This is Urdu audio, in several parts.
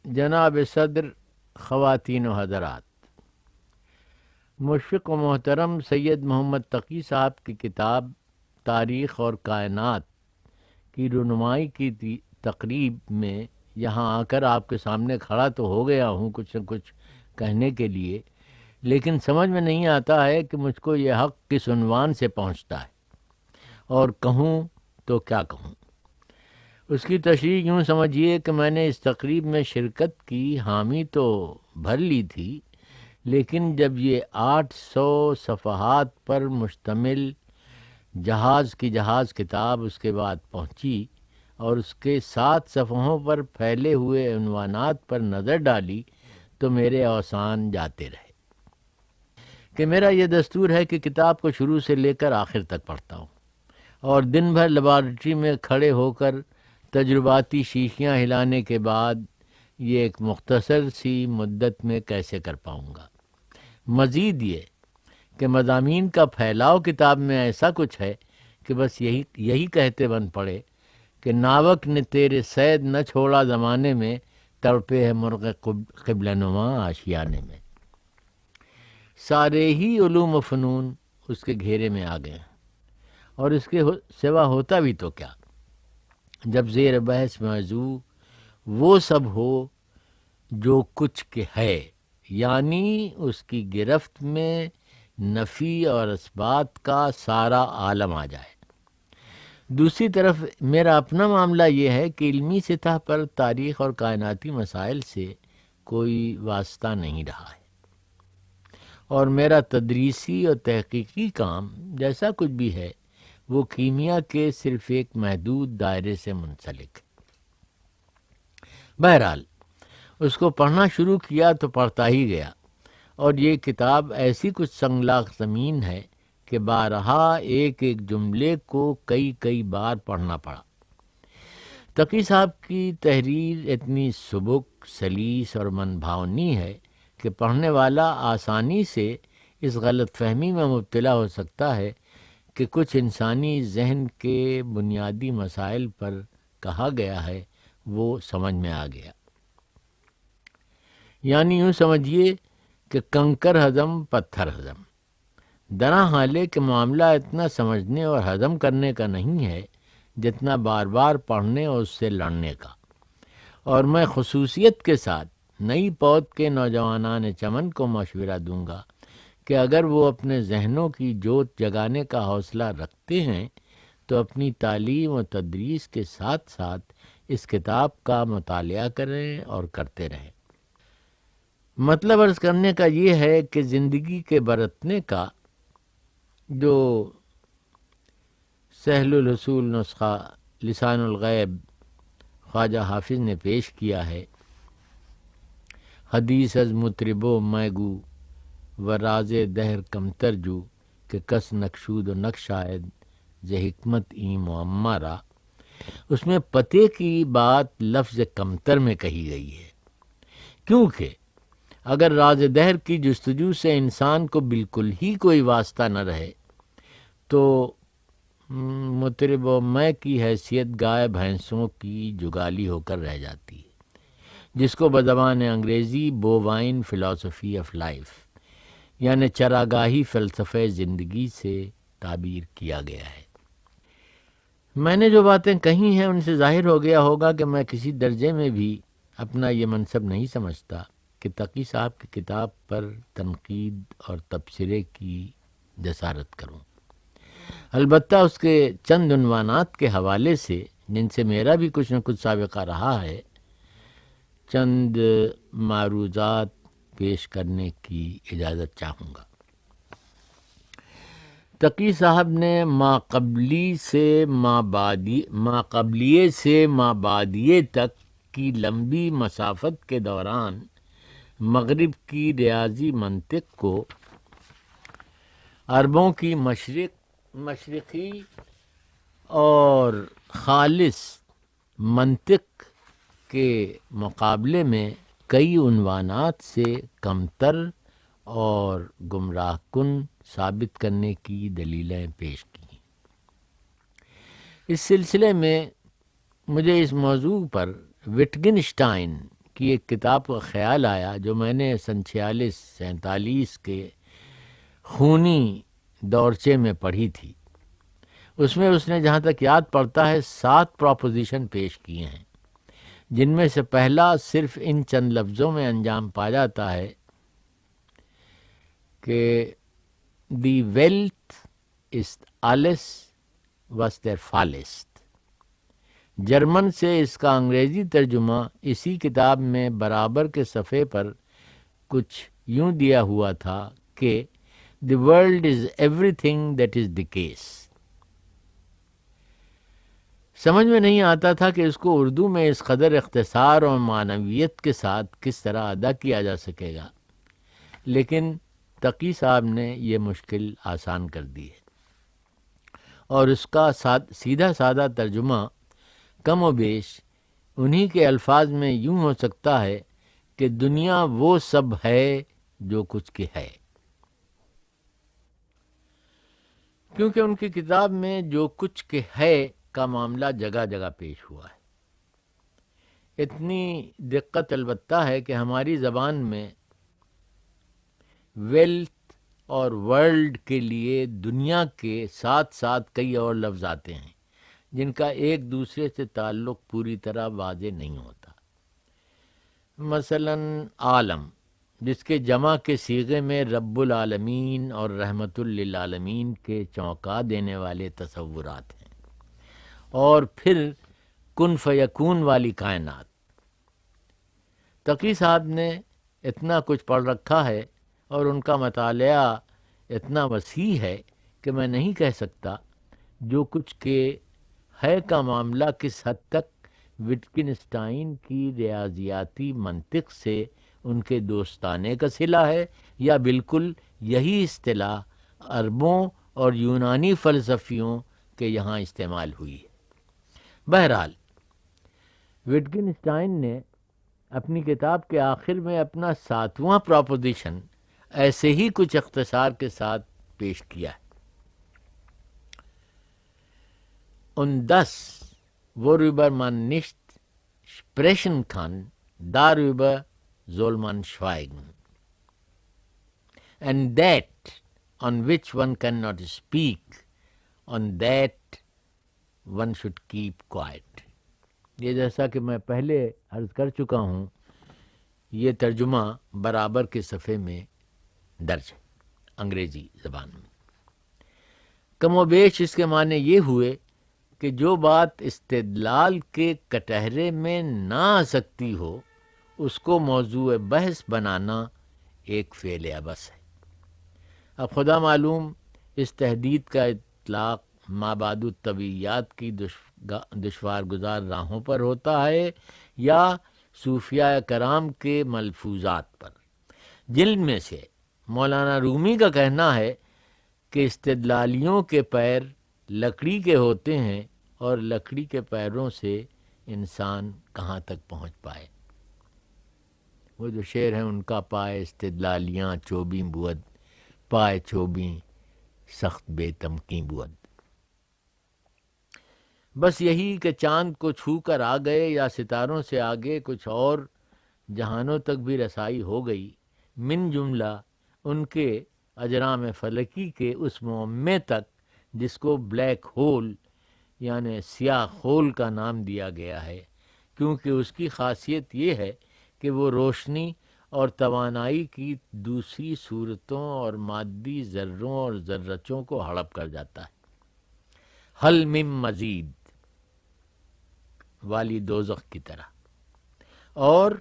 جناب صدر، خواتین و حضرات، مشفق و محترم سید محمد تقی صاحب کی کتاب تاریخ اور کائنات کی رونمائی کی تقریب میں یہاں آ کر آپ کے سامنے کھڑا تو ہو گیا ہوں کچھ نہ کچھ کہنے کے لیے، لیکن سمجھ میں نہیں آتا ہے کہ مجھ کو یہ حق کس عنوان سے پہنچتا ہے اور کہوں تو کیا کہوں۔ اس کی تشریح یوں سمجھیے کہ میں نے اس تقریب میں شرکت کی، حامی تو بھر لی تھی، لیکن جب یہ 800 صفحات پر مشتمل جہاز کی جہاز کتاب اس کے بعد پہنچی اور اس کے 7 صفحوں پر پھیلے ہوئے عنوانات پر نظر ڈالی تو میرے اوسان جاتے رہے کہ میرا یہ دستور ہے کہ کتاب کو شروع سے لے کر آخر تک پڑھتا ہوں، اور دن بھر لیبارٹری میں کھڑے ہو کر تجرباتی شیشیاں ہلانے کے بعد یہ ایک مختصر سی مدت میں کیسے کر پاؤں گا۔ مزید یہ کہ مضامین کا پھیلاؤ کتاب میں ایسا کچھ ہے کہ بس یہی کہتے بن پڑے کہ ناوک نے تیرے صید نہ چھوڑا زمانے میں، تڑپے ہے مرغ قبلہ نما آشیانے میں۔ سارے ہی علوم و فنون اس کے گھیرے میں آ گئے ہیں، اور اس کے سوا ہوتا بھی تو کیا جب زیر بحث موضوع وہ سب ہو جو کچھ کے ہے، یعنی اس کی گرفت میں نفی اور اثبات کا سارا عالم آ جائے۔ دوسری طرف میرا اپنا معاملہ یہ ہے کہ علمی سطح پر تاریخ اور کائناتی مسائل سے کوئی واسطہ نہیں رہا ہے، اور میرا تدریسی اور تحقیقی کام جیسا کچھ بھی ہے وہ کیمیا کے صرف ایک محدود دائرے سے منسلک ہے۔ بہرحال اس کو پڑھنا شروع کیا تو پڑھتا ہی گیا، اور یہ کتاب ایسی کچھ سنگلاخ زمین ہے کہ بارہا ایک ایک جملے کو کئی بار پڑھنا پڑا۔ تقی صاحب کی تحریر اتنی سبک، سلیس اور من بھاونی ہے کہ پڑھنے والا آسانی سے اس غلط فہمی میں مبتلا ہو سکتا ہے کہ کچھ انسانی ذہن کے بنیادی مسائل پر کہا گیا ہے وہ سمجھ میں آ گیا۔ یعنی یوں سمجھیے کہ کنکر ہضم پتھر ہضم، درا حالے کہ معاملہ اتنا سمجھنے اور ہضم کرنے کا نہیں ہے جتنا بار بار پڑھنے اور اس سے لڑنے کا۔ اور میں خصوصیت کے ساتھ نئی پود کے نوجوانان چمن کو مشورہ دوں گا کہ اگر وہ اپنے ذہنوں کی جوت جگانے کا حوصلہ رکھتے ہیں تو اپنی تعلیم و تدریس کے ساتھ ساتھ اس کتاب کا مطالعہ کریں اور کرتے رہیں۔ مطلب عرض کرنے کا یہ ہے کہ زندگی کے برتنے کا جو سہل الحصول نسخہ لسان الغیب خواجہ حافظ نے پیش کیا ہے، حدیث از مطربو میگو و راز دہر کمتر جو کہ کس نقشود و نقشائد ز حکمت ای معمرہ، اس میں پتے کی بات لفظ کمتر میں کہی گئی ہے، کیونکہ اگر راز دہر کی جستجو سے انسان کو بالکل ہی کوئی واسطہ نہ رہے تو مطرب و میں کی حیثیت گائے بھینسوں کی جگالی ہو کر رہ جاتی ہے، جس کو بزبان انگریزی بووائن فلاسفی آف لائف یعنی چراگاہی فلسفہ زندگی سے تعبیر کیا گیا ہے۔ میں نے جو باتیں کہی ہیں ان سے ظاہر ہو گیا ہوگا کہ میں کسی درجے میں بھی اپنا یہ منصب نہیں سمجھتا کہ تقی صاحب کی کتاب پر تنقید اور تبصرے کی جسارت کروں۔ البتہ اس کے چند عنوانات کے حوالے سے، جن سے میرا بھی کچھ نہ کچھ سابقہ رہا ہے، چند معروضات پیش کرنے کی اجازت چاہوں گا۔ تقی صاحب نے ماقبلیے سے مابعدیے تک کی لمبی مسافت کے دوران مغرب کی ریاضی منطق کو عربوں کی مشرقی اور خالص منطق کے مقابلے میں کئی عنوانات سے کمتر اور گمراہ کن ثابت کرنے کی دلیلیں پیش کی۔ اس سلسلے میں مجھے اس موضوع پر وٹگنشٹائن کی ایک کتاب کا خیال آیا جو میں نے 46-47 کے خونی دورچے میں پڑھی تھی. اس میں اس نے جہاں تک یاد پڑتا ہے 7 پروپوزیشن پیش کیے ہیں، جن میں سے پہلا صرف ان چند لفظوں میں انجام پا جاتا ہے کہ دی ویلتھ از آلس واز دیر فالسٹ. جرمن سے اس کا انگریزی ترجمہ اسی کتاب میں برابر کے صفحے پر کچھ یوں دیا ہوا تھا کہ دی world is every thing that is the case. سمجھ میں نہیں آتا تھا کہ اس کو اردو میں اس قدر اختصار اور معنویت کے ساتھ کس طرح ادا کیا جا سکے گا، لیکن تقی صاحب نے یہ مشکل آسان کر دی ہے، اور اس کا سیدھا سادہ ترجمہ کم و بیش انہی کے الفاظ میں یوں ہو سکتا ہے کہ دنیا وہ سب ہے جو کچھ کی ہے. کیونکہ ان کی کتاب میں جو کچھ کے ہے کا معاملہ جگہ جگہ پیش ہوا ہے. اتنی دقت البتہ ہے کہ ہماری زبان میں ویلتھ اور ورلڈ کے لیے دنیا کے ساتھ ساتھ کئی اور لفظ آتے ہیں جن کا ایک دوسرے سے تعلق پوری طرح واضح نہیں ہوتا. مثلاً عالم، جس کے جمع کے صیغے میں رب العالمین اور رحمت للعالمین کے چونکا دینے والے تصورات ہیں، اور پھر کن فیکون والی کائنات. تقی صاحب نے اتنا کچھ پڑھ رکھا ہے اور ان کا مطالعہ اتنا وسیع ہے کہ میں نہیں کہہ سکتا جو کچھ کہ ہے کا معاملہ کس حد تک وٹکنسٹائن کی ریاضیاتی منطق سے ان کے دوستانے کا صلہ ہے یا بالکل یہی اصطلاح عربوں اور یونانی فلسفیوں کے یہاں استعمال ہوئی ہے. بہرحال وٹکنسٹائن نے اپنی کتاب کے آخر میں اپنا 7واں پروپوزیشن ایسے ہی کچھ اختصار کے ساتھ پیش کیا ہے. Und das, worüber man nicht sprechen kann, darüber soll man schweigen. And that on which one cannot speak, on that one should keep quiet. یہ جیسا کہ میں پہلے عرض کر چکا ہوں، یہ ترجمہ برابر کے صفحے میں درج ہے انگریزی زبان میں. کم و بیش اس کے معنی یہ ہوئے کہ جو بات استدلال کے کٹہرے میں نہ آ سکتی ہو اس کو موضوع بحث بنانا ایک فعل عبث ہے. اب خدا معلوم اس تحدید کا اطلاق مابعد الطبیعیات کی دشوار گزار راہوں پر ہوتا ہے یا صوفیاء کرام کے ملفوظات پر، جن میں سے مولانا رومی کا کہنا ہے کہ استدلالیوں کے پیر لکڑی کے ہوتے ہیں اور لکڑی کے پیروں سے انسان کہاں تک پہنچ پائے. وہ جو شعر ہیں ان کا پائے استدلالیاں چوبیں بود، پائے چوبیں سخت بے تمکیں بود. بس یہی کہ چاند کو چھو کر آ گئے یا ستاروں سے آگے کچھ اور جہانوں تک بھی رسائی ہو گئی، من جملہ ان کے اجرام فلکی کے اس معمے تک جس کو بلیک ہول یعنی سیاہ خول کا نام دیا گیا ہے، کیونکہ اس کی خاصیت یہ ہے کہ وہ روشنی اور توانائی کی دوسری صورتوں اور مادی ذروں اور ذرچوں کو ہڑپ کر جاتا ہے. حل من مزید والی دوزخ کی طرح، اور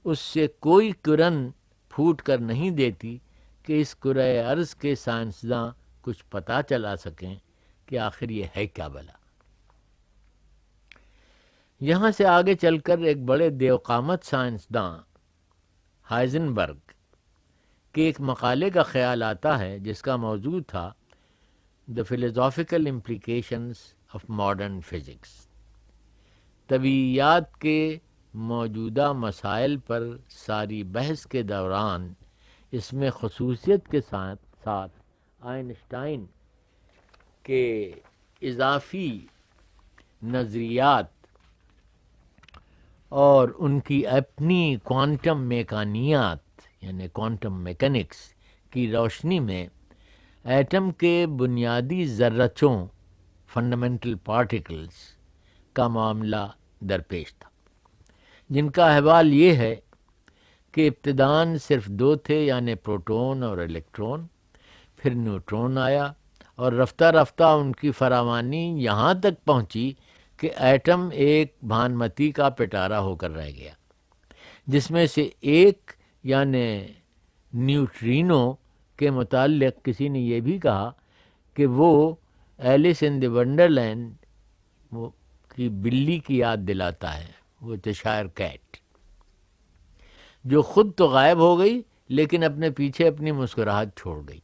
اس سے کوئی کرن پھوٹ کر نہیں دیتی کہ اس کرۂ ارض کے سائنسداں کچھ پتہ چلا سکیں کہ آخر یہ ہے کیا بلا. یہاں سے آگے چل کر ایک بڑے دیوقامت سائنسداں ہائزنبرگ کے ایک مقالے کا خیال آتا ہے جس کا موضوع تھا The Philosophical Implications of Modern Physics. طبیعیات کے موجودہ مسائل پر ساری بحث کے دوران اس میں خصوصیت کے ساتھ ساتھ آئنسٹائن کے اضافی نظریات اور ان کی اپنی کوانٹم میکانیات یعنی کوانٹم میکینکس کی روشنی میں ایٹم کے بنیادی ذرّچوں فنڈامنٹل پارٹیکلز کا معاملہ درپیش تھا، جن کا احوال یہ ہے کہ ابتداً صرف دو تھے یعنی پروٹون اور الیکٹرون، پھر نیوٹرون آیا اور رفتہ رفتہ ان کی فراوانی یہاں تک پہنچی کہ ایٹم ایک بھانمتی کا پٹارا ہو کر رہ گیا، جس میں سے ایک یعنی نیوٹرینو کے متعلق کسی نے یہ بھی کہا کہ وہ ایلس ان دی ونڈرلینڈ کی بلی کی یاد دلاتا ہے، وہ چشائر کیٹ، جو خود تو غائب ہو گئی لیکن اپنے پیچھے اپنی مسکراہٹ چھوڑ گئی۔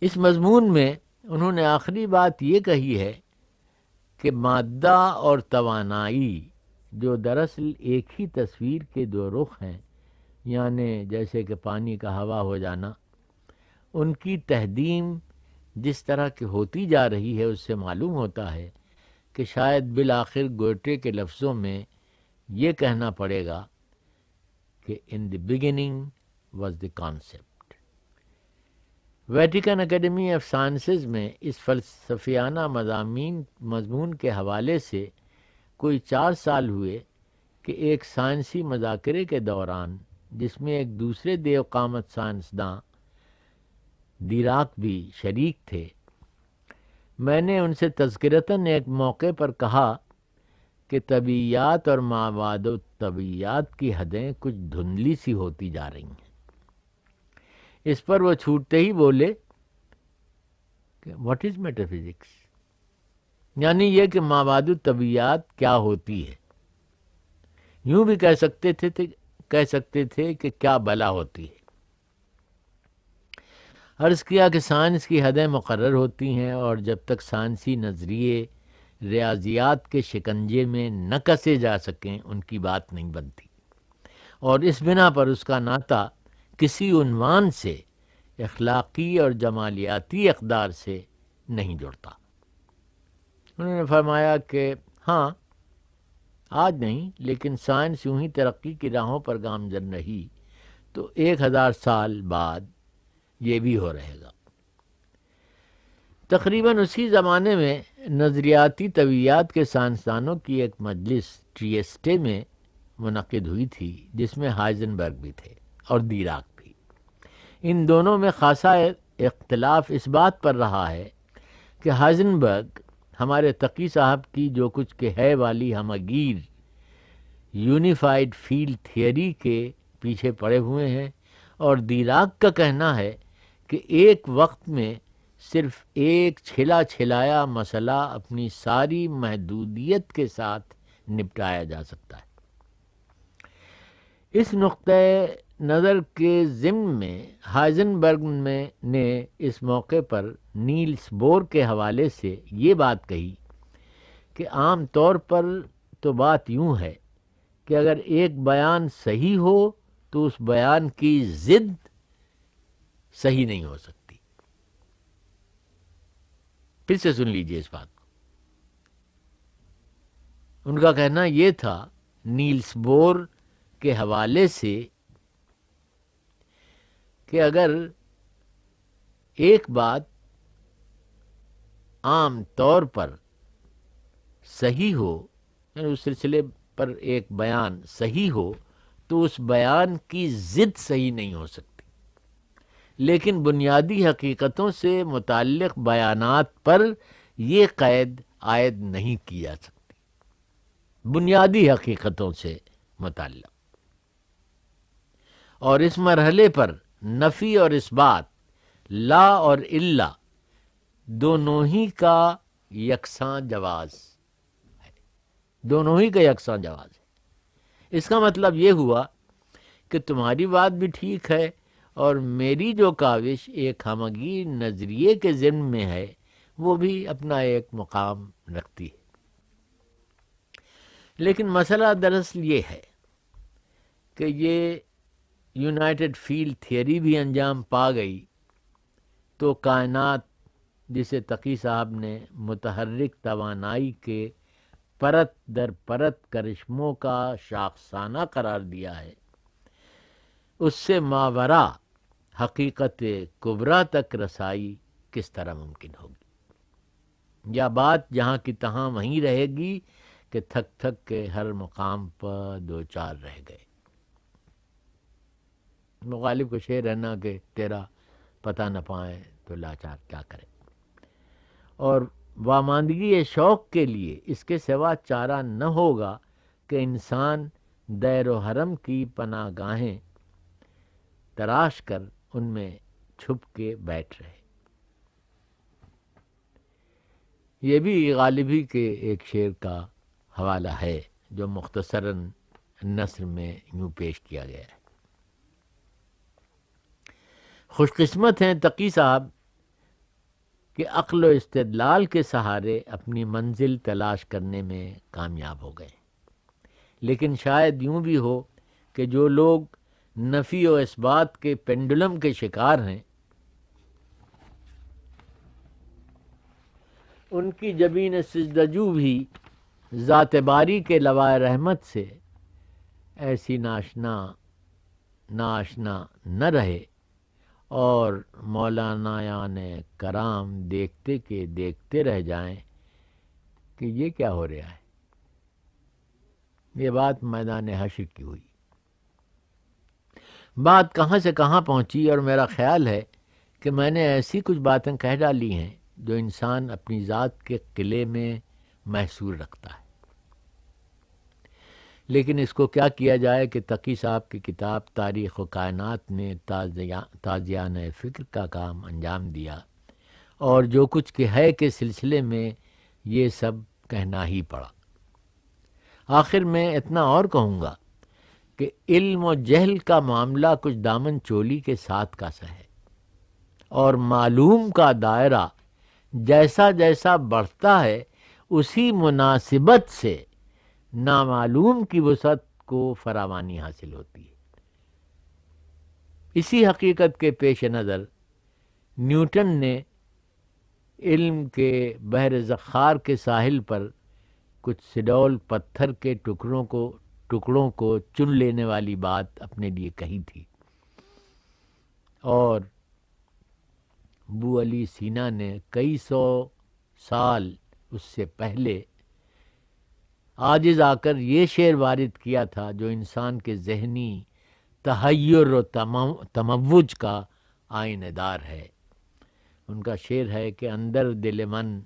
اس مضمون میں انہوں نے آخری بات یہ کہی ہے کہ مادہ اور توانائی جو دراصل ایک ہی تصویر کے دو رخ ہیں، یعنی جیسے کہ پانی کا ہوا ہو جانا، ان کی تہدیم جس طرح کی ہوتی جا رہی ہے اس سے معلوم ہوتا ہے کہ شاید بالآخر گوئٹے کے لفظوں میں یہ کہنا پڑے گا کہ in the beginning was the concept. Vatican Academy of Sciences میں اس فلسفیانہ مضمون کے حوالے سے کوئی 4 سال ہوئے کہ ایک سائنسی مذاکرے کے دوران، جس میں ایک دوسرے دیو قامت سائنسداں دیراک بھی شریک تھے، میں نے ان سے تذکرتاً ایک موقع پر کہا کہ طبیعیات اور مواد و طبیعیات کی حدیں کچھ دھندلی سی ہوتی جا رہی ہیں۔ اس پر وہ چھوٹتے ہی بولے کہ واٹ از میٹا فزکس، یعنی یہ کہ مواد و طبیعیات کیا ہوتی ہے۔ یوں بھی کہہ سکتے تھے کہ کیا بلا ہوتی ہے۔ عرض کیا کہ سائنس کی حدیں مقرر ہوتی ہیں اور جب تک سائنسی نظریے ریاضیات کے شکنجے میں نہ کسے جا سکیں ان کی بات نہیں بنتی، اور اس بنا پر اس کا ناطہ کسی عنوان سے، اخلاقی اور جمالیاتی اقدار سے نہیں جڑتا۔ انہوں نے فرمایا کہ ہاں، آج نہیں لیکن سائنس یوں ہی ترقی کی راہوں پر گامزن رہی تو 1000 سال بعد یہ بھی ہو رہے گا۔ تقریباً اسی زمانے میں نظریاتی طبیعیات کے سائنسدانوں کی ایک مجلس ٹریسٹے میں منعقد ہوئی تھی، جس میں ہائزنبرگ بھی تھے اور دیراک بھی۔ ان دونوں میں خاصا اختلاف اس بات پر رہا ہے کہ ہائزنبرگ ہمارے تقی صاحب کی جو کچھ کہ ہے والی ہمگیر یونیفائیڈ فیلڈ تھیوری کے پیچھے پڑے ہوئے ہیں، اور دیراک کا کہنا ہے کہ ایک وقت میں صرف ایک چھلا چھلایا مسئلہ اپنی ساری محدودیت کے ساتھ نپٹایا جا سکتا ہے۔ اس نقطۂ نظر کے ضمن میں ہائزنبرگ نے اس موقع پر نیلس بور کے حوالے سے یہ بات کہی کہ عام طور پر تو بات یوں ہے کہ اگر ایک بیان صحیح ہو تو اس بیان کی ضد صحیح نہیں ہو سکتی۔ پھر سے سن لیجئے اس بات کو۔ ان کا کہنا یہ تھا نیلس بور کے حوالے سے کہ اگر ایک بات عام طور پر صحیح ہو، یعنی اس سلسلے پر ایک بیان صحیح ہو تو اس بیان کی ضد صحیح نہیں ہو سکتی، لیکن بنیادی حقیقتوں سے متعلق بیانات پر یہ قید عائد نہیں کی جا سکتی۔ بنیادی حقیقتوں سے متعلق، اور اس مرحلے پر نفی اور اثبات، لا اور الا، دونوں ہی کا یکساں جواز ہے، دونوں ہی کا یکساں جواز ہے۔ اس کا مطلب یہ ہوا کہ تمہاری بات بھی ٹھیک ہے اور میری جو کاوش ایک ہمگیر نظریے کے ضمن میں ہے وہ بھی اپنا ایک مقام رکھتی ہے۔ لیکن مسئلہ دراصل یہ ہے کہ یہ یونائٹڈ فیلڈ تھیوری بھی انجام پا گئی تو کائنات، جسے تقی صاحب نے متحرک توانائی کے پرت در پرت کرشموں کا شاخسانہ قرار دیا ہے، اس سے ماورا حقیقت کبریٰ تک رسائی کس طرح ممکن ہوگی؟ یا بات جہاں کی تہاں وہیں رہے گی کہ تھک تھک کے ہر مقام پر دو چار رہ گئے؟ مغالب کو شعر ہے نا کہ تیرا پتہ نہ پائیں تو لاچار کیا کرے، اور واماندگی شوق کے لیے اس کے سوا چارہ نہ ہوگا کہ انسان دیر و حرم کی پناہ گاہیں تراش کر ان میں چھپ کے بیٹھ رہے۔ یہ بھی غالبی کے ایک شعر کا حوالہ ہے جو مختصراً نثر میں یوں پیش کیا گیا ہے۔ خوش قسمت ہیں تقی صاحب کہ عقل و استدلال کے سہارے اپنی منزل تلاش کرنے میں کامیاب ہو گئے، لیکن شاید یوں بھی ہو کہ جو لوگ نفی و اثبات کے پینڈولم کے شکار ہیں، ان کی جبین سجدجو بھی ذات باری کے لوائے رحمت سے ایسی ناشنا نہ رہے، اور مولانایان کرام دیکھتے کہ دیکھتے رہ جائیں کہ یہ کیا ہو رہا ہے۔ یہ بات میدان حشر کی ہوئی، بات کہاں سے کہاں پہنچی، اور میرا خیال ہے کہ میں نے ایسی کچھ باتیں کہہ ڈالی ہیں جو انسان اپنی ذات کے قلعے میں محصور رکھتا ہے، لیکن اس کو کیا کیا جائے کہ تقی صاحب کی کتاب تاریخ و کائنات نے تازیانہ فکر کا کام انجام دیا، اور جو کچھ کہ ہے کے سلسلے میں یہ سب کہنا ہی پڑا۔ آخر میں اتنا اور کہوں گا کہ علم و جہل کا معاملہ کچھ دامن چولی کے ساتھ کا سا ہے، اور معلوم کا دائرہ جیسا جیسا بڑھتا ہے اسی مناسبت سے نامعلوم کی وسعت کو فراوانی حاصل ہوتی ہے۔ اسی حقیقت کے پیش نظر نیوٹن نے علم کے بحر زخار کے ساحل پر کچھ سڈول پتھر کے ٹکڑوں کو چن لینے والی بات اپنے لیے کہی تھی، اور بو علی سینا نے کئی سو سال اس سے پہلے عاجز آ کر یہ شعر وارد کیا تھا جو انسان کے ذہنی تحیر و تموج کا آئینہ دار ہے۔ ان کا شعر ہے کہ اندر دل من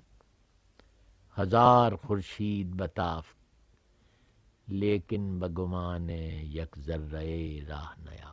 ہزار خورشید بتافت، لیکن بگمان یک ذرہ راہ نیافت۔